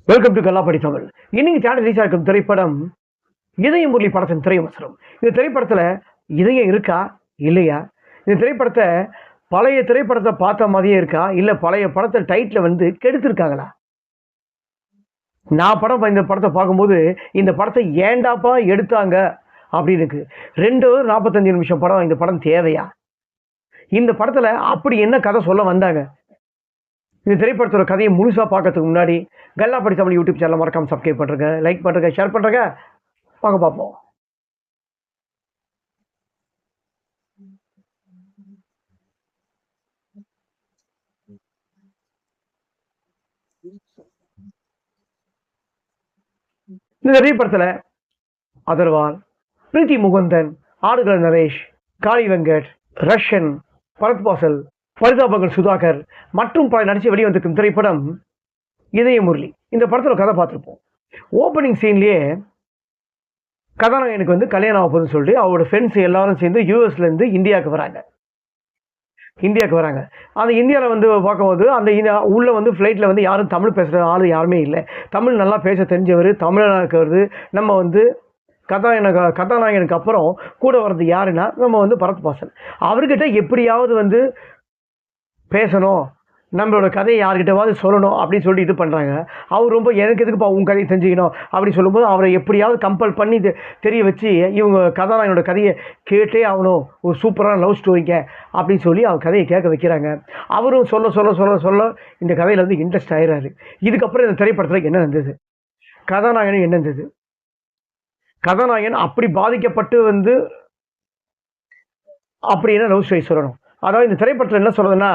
Welcome to கல்லாப்படி Tamil. இன்னைக்கு channel release ஆகும் திரைப்படம் இதயம் முரளி படத்தின் திரைவசனம். இந்த திரைப்படத்துல இதயம் இருக்கா இல்லையா? இந்த திரைப்படத்தை பழைய திரைப்படத்தை பார்த்த மாதிரியே இருக்கா இல்ல பழைய படத்தை டைட்டில் வந்து கெடுத்திருக்காங்களா? நான் இந்த படத்தை பார்க்கும்போது இந்த படத்தை ஏண்டாப்பா எடுத்தாங்க அப்படின்னு இருக்கு. 2:45 நிமிஷம் படம். இந்த படம் தேவையா? இந்த படத்துல அப்படி என்ன கதை சொல்ல வந்தாங்க? இந்த திரைப்படத்தோட கதையை முழுசா பார்க்கறதுக்கு முன்னாடி கல்லாப்படி தமிழ் யூடியூப் சேனல் மறக்காம சப்ஸ்கிரைப் பண்ணுறேங்க, லைக் பண்ணுறேங்க, ஷேர் பண்ணுறேங்க. வாங்க பார்ப்போம். இந்த திரைப்படத்தில் அதர்வால், பிரீத்தி முகுந்தன், ஆடுகள நரேஷ், காளி வெங்கட், ரஷன், பரத் பாசல், பரிதாபங்கள் சுதாகர் மற்றும் பல நடிச்சு வெளிவந்திருக்கும் திரைப்படம் இதய முரளி. இந்த படத்தில் கதை பார்த்துருப்போம். ஓப்பனிங் சீன்லேயே கதாநாயகனுக்கு வந்து கல்யாணம் ஆக போகுதுன்னு சொல்லிட்டு அவரோட ஃப்ரெண்ட்ஸ் எல்லாரும் சேர்ந்து யூஎஸ்லேருந்து இந்தியாவுக்கு வராங்க. அந்த இந்தியாவில் வந்து பார்க்கும்போது அந்த உள்ளே வந்து ஃப்ளைட்டில் வந்து யாரும் தமிழ் பேசுகிற ஆள் யாருமே இல்லை. தமிழ் நல்லா பேச தெரிஞ்சவர் தமிழனாக இருக்கிறது நம்ம வந்து கதாநாயகனுக்கு அப்புறம் கூட வர்றது யாருன்னா நம்ம வந்து பரத் பாசல். அவர்கிட்ட எப்படியாவது வந்து பேசணும், நம்மளோட கதையை யார்கிட்டவாது சொல்லணும் அப்படின்னு சொல்லி இது பண்ணுறாங்க. அவர் ரொம்ப எனக்கு எதுக்குப்பா உன் கதையை தெரிஞ்சுக்கணும் அப்படின்னு சொல்லும்போது அவரை எப்படியாவது கம்பல் பண்ணி தெரிய வச்சு இவங்க கதாநாயகனோட கதையை கேட்டே ஆகணும், ஒரு சூப்பரான லவ் ஸ்டோரிங்க அப்படின்னு சொல்லி அவர் கதையை கேட்க வைக்கிறாங்க. அவரும் சொல்ல சொல்ல சொல்ல சொல்ல இந்த கதையில் வந்து இன்ட்ரெஸ்ட் ஆயிடுறாரு. இதுக்கப்புறம் இந்த திரைப்படத்தில் என்ன இருந்தது, கதாநாயகன் என்ன இருந்தது, கதாநாயகன் அப்படி பாதிக்கப்பட்டு வந்து அப்படி என்ன லவ் ஸ்டோரி சொல்லணும். அதாவது இந்த திரைப்படத்தில் என்ன சொல்றதுன்னா,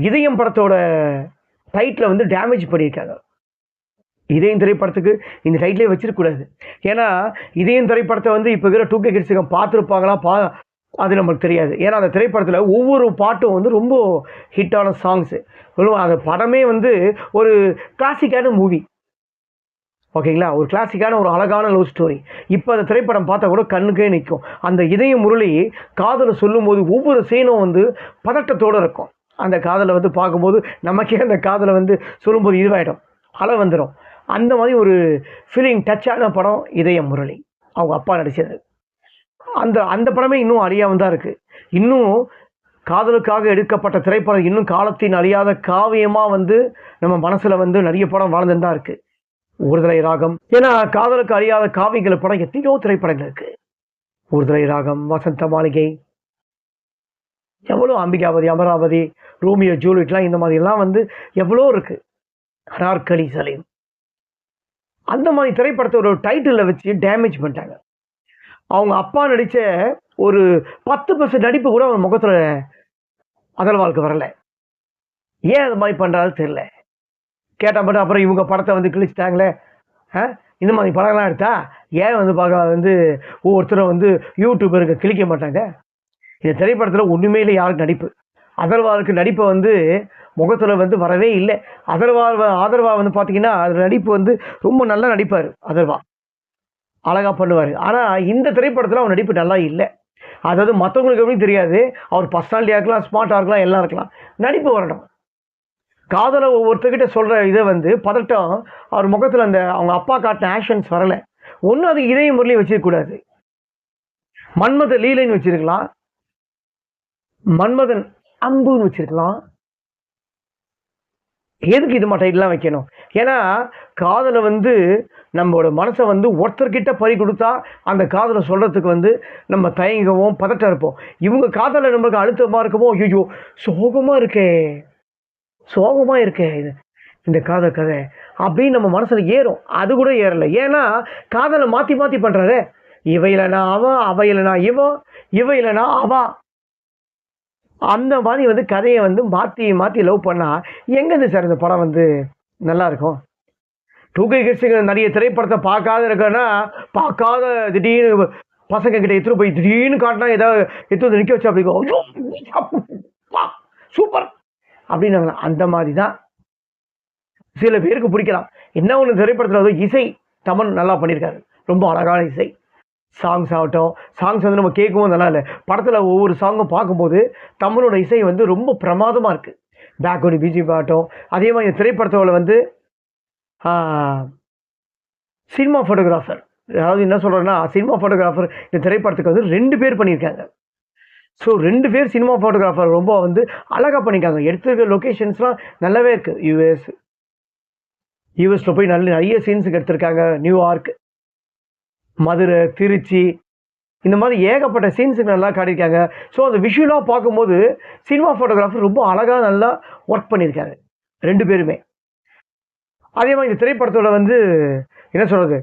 இதயம் படத்தோட டைட்டில் வந்து டேமேஜ் பண்ணியிருக்காங்க. இதயம் திரைப்படத்துக்கு இந்த டைட்டிலே வச்சிருக்கக்கூடாது. ஏன்னா இதயம் திரைப்படத்தை வந்து இப்போ இருக்கிற 2K கிட்ஸுக்கு பார்த்துருப்பாங்களா அது நமக்கு தெரியாது. ஏன்னா அந்த திரைப்படத்தில் ஒவ்வொரு பாட்டும் வந்து ரொம்ப ஹிட்டான சாங்ஸு. அந்த படமே வந்து ஒரு கிளாசிக்கான மூவி, ஓகேங்களா, ஒரு கிளாசிக்கான ஒரு அழகான லவ் ஸ்டோரி. இப்போ அந்த திரைப்படம் பார்த்தா கூட கண்ணுக்கே நிற்கும். அந்த இதய முரளி காதலை சொல்லும்போது ஒவ்வொரு சீனும் வந்து பதட்டத்தோடு இருக்கும். அந்த காதலை வந்து பார்க்கும்போது நமக்கே அந்த காதலை வந்து சொல்லும்போது இதுவாகிடும், அலை வந்துடும். அந்த மாதிரி ஒரு ஃபீலிங் டச்சான படம் இதய முரளி, அவங்க அப்பா நடித்தது. அந்த படமே இன்னும் அழியாமல் தான் இருக்குது. இன்னும் காதலுக்காக எடுக்கப்பட்ட திரைப்படம் இன்னும் காலத்தின் அழியாத காவியமாக வந்து நம்ம மனசில் வந்து நிறைய படம் வாழ்ந்துன்னு தான் இருக்குது. ஒருதலை ராகம், ஏன்னா காதலுக்கு அழியாத காவியங்கள் படம் எத்தனையோ திரைப்படங்கள் இருக்குது. ஒருதலை ராகம், வசந்த மாளிகை, எவ்வளோ அம்பிகாபதி, அமராவதி, ரோமியோ ஜூலியட்லாம் இந்த மாதிரிலாம் வந்து எவ்வளோ இருக்குது. அனார்கலி சலீம், அந்த மாதிரி திரைப்படத்தோட டைட்டிலில் வச்சு டேமேஜ் பண்ணிட்டாங்க. அவங்க அப்பா நடித்த ஒரு 10% நடிப்பு கூட அவர் முகத்தில் அகர்வாலுக்கு வரலை. ஏன் அது மாதிரி பண்ணுறாரு தெரியல. கேட்டால் மட்டும் அப்புறம் இவங்க படத்தை வந்து கிழிச்சிட்டாங்களே, இந்த மாதிரி படம்லாம் எடுத்தா ஏன் வந்து பார்க்க வந்து ஒவ்வொருத்தரும் வந்து யூடியூபருக்கு கிழிக்க மாட்டாங்க. இந்த திரைப்படத்தில் ஒன்றுமே இல்லை யாருக்கு நடிப்பு. அதர்வாலுக்கு நடிப்பை வந்து முகத்தில் வந்து வரவே இல்லை. ஆதர்வா வந்து பார்த்தீங்கன்னா அதில் நடிப்பு வந்து ரொம்ப நல்லா நடிப்பார். அதர்வா அழகாக பண்ணுவார். ஆனால் இந்த திரைப்படத்தில் அவர் நடிப்பு நல்லா இல்லை. அதாவது மற்றவங்களுக்கு எப்படி தெரியாது, அவர் பர்சனாலிட்டியாக இருக்கலாம், ஸ்மார்ட்டாக இருக்கலாம், எல்லாம் இருக்கலாம், நடிப்பு வரணும். காதலை ஒவ்வொருத்தர்கிட்ட சொல்கிற இதை வந்து பதட்டம் அவர் முகத்தில் அந்த அவங்க அப்பா காட்டின ஆக்ஷன்ஸ் வரலை. ஒன்றும் அது இதய முரளி வச்சிருக்கக்கூடாது, மன்மத லீலைன்னு வச்சிருக்கலாம், மன்மதன் அம்புன்னு வச்சிருக்கலாம். எதுக்கு இது டைட்டிலாம் வைக்கணும்? ஏன்னா காதலை வந்து நம்மளோட மனசை வந்து ஒருத்தர்கிட்ட பறி கொடுத்தா அந்த காதலை சொல்கிறதுக்கு வந்து நம்ம தயங்குவோம், பதட்டம் இருப்போம். இவங்க காதலை நம்மளுக்கு அழுத்தமாக இருக்குமோ, ஐயோ சோகமாக இருக்கே இது இந்த காதல் கதை அப்படின்னு நம்ம மனசில் ஏறும். அது கூட ஏறலை. ஏன்னா காதலை மாற்றி மாற்றி பண்ணுறாரு. இவ இல்லைனா அவன், அவ இல்லைனா இவ இல்லைனா அவா, அந்த மாதிரி வந்து கதையை வந்து மாற்றி மாற்றி லவ் பண்ணால் எங்கேருந்து சார் இந்த படம் வந்து நல்லா இருக்கும்? 2K கிட்ஸுக்கு நிறைய திரைப்படத்தை பார்க்காத திடீர்னு பசங்க கிட்ட எடுத்துகிட்டு போய் திடீர்னு காட்டினா ஏதாவது எடுத்து நிற்க வச்சு அப்படி சூப்பர் அப்படின்னு அந்த மாதிரி தான் சில பேருக்கு பிடிக்கலாம். என்ன ஒன்று திரைப்படத்தில் வந்து இசை தமன் நல்லா பண்ணியிருக்காரு, ரொம்ப அழகான இசை. சாங்ஸ் ஆகட்டும், சாங்ஸ் வந்து நம்ம கேட்கவும் நல்லா இல்லை. படத்தில் ஒவ்வொரு சாங்கும் பார்க்கும்போது தமிழோட இசை வந்து ரொம்ப பிரமாதமாக இருக்குது. பேக்வர்டு பிஜிபி ஆகட்டும், அதே மாதிரி திரைப்படத்தோட வந்து சினிமா ஃபோட்டோகிராஃபர், அதாவது என்ன சொல்கிறேன்னா சினிமா ஃபோட்டோகிராஃபர் இந்த திரைப்படத்துக்கு வந்து 2 பேர் பண்ணியிருக்காங்க. ஸோ 2 பேர் சினிமா ஃபோட்டோகிராஃபர் ரொம்ப வந்து அழகாக பண்ணியிருக்காங்க. எடுத்துருக்க லொக்கேஷன்ஸ்லாம் நல்லாவே இருக்குது. யூஎஸில் போய் நிறைய சீன்ஸுக்கு எடுத்திருக்காங்க. நியூயார்க், மதுரை, திருச்சி, இந்த மாதிரி ஏகப்பட்ட சீன்ஸுக்கு நல்லா காட்டியிருக்காங்க. ஸோ அந்த விஷுவலாக பார்க்கும்போது சினிமா ஃபோட்டோகிராஃபர் ரொம்ப அழகாக நல்லா ஒர்க் பண்ணியிருக்காரு 2 பேருமே. அதே மாதிரி இந்த திரைப்படத்தோட வந்து என்ன சொல்கிறது,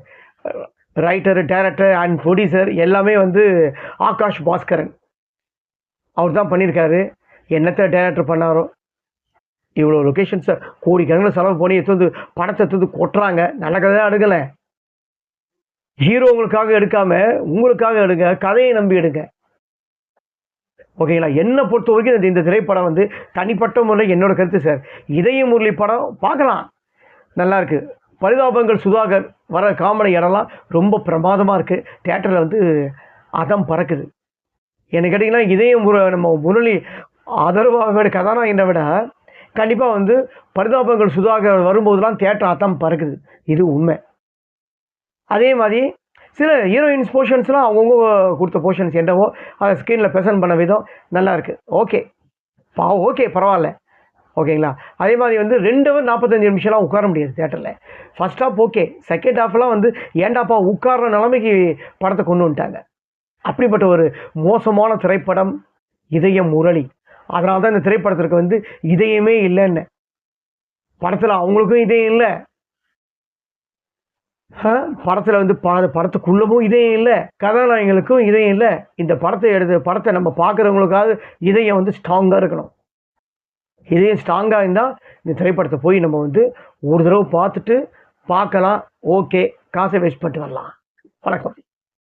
ரைட்டர், டைரக்டர் அண்ட் ப்ரொடியூசர் எல்லாமே வந்து ஆகாஷ் பாஸ்கரன் அவர் தான் பண்ணியிருக்காரு. என்னத்தை டைரக்டர் பண்ணாரோ, இவ்வளோ லொக்கேஷன்ஸை கோடிக்கணக்கில் செலவு பண்ணி எடுத்து படத்தை எடுத்து கொட்டுறாங்க. நல்ல கதையாக எடுக்கலை, ஹீரோங்களுக்காக எடுக்காம உங்களுக்காக எடுங்க, கதையை நம்பி எடுங்க. ஓகேங்களா? என்னை பொறுத்த வரைக்கும் இந்த திரைப்படம் வந்து தனிப்பட்ட முறையில் என்னோட கருத்து சார். இதய முரளி படம் பார்க்கலாம், நல்லா இருக்கு. பரிதாபங்கள் சுதாகர் வர காமெடி இடம்லாம் ரொம்ப பிரமாதமாக இருக்குது. தேட்டரில் வந்து அதம் பறக்குது. என்ன கேட்டிங்கன்னா நம்ம முரளி அதர்வாவோட கதாநாயகனை விட கண்டிப்பாக வந்து பரிதாபங்கள் சுதாகர் வரும்போதுலாம் தேட்டர் அதம் பறக்குது. இது உண்மை. அதே மாதிரி சில ஹீரோயின்ஸ் போர்ஷன்ஸ்லாம் அவங்கவுங்க கொடுத்த போர்ஷன்ஸ் என்னவோ அதை ஸ்க்ரீனில் ப்ரெசென்ட் பண்ண விதம் நல்லா இருக்குது. ஓகே பரவாயில்ல. ஓகேங்களா? அதே மாதிரி வந்து 2 ஹவர் 45 நிமிஷம்லாம் உட்கார முடியாது தேட்டரில். ஃபர்ஸ்ட் ஹாஃப் ஓகே, செகண்ட் ஹாஃப்லாம் வந்து ஏண்டாப்பா உட்கார்ற நிலைமைக்கு படத்தை கொண்டு வந்துட்டாங்க. அப்படிப்பட்ட ஒரு மோசமான திரைப்படம் இதயம் முரளி. அதனால தான் இந்த திரைப்படத்திற்கு வந்து இதயமே இல்லைன்னு. படத்தில் அவங்களுக்கும் இதயம் இல்லை, படத்தில் வந்து படத்துக்குள்ளவும் இதயம் இல்லை, கதாநாயகங்களுக்கும் இதயம் இல்லை. இந்த படத்தை நம்ம பார்க்குறவங்களுக்காவது இதயம் வந்து ஸ்ட்ராங்காக இருக்கணும். இதயம் ஸ்ட்ராங்காக இருந்தால் இந்த திரைப்படத்தை போய் நம்ம வந்து ஒரு தடவை பார்த்துட்டு பார்க்கலாம். ஓகே, காசை வேஸ்ட் பண்ணிட்டு வரலாம். வணக்கம்.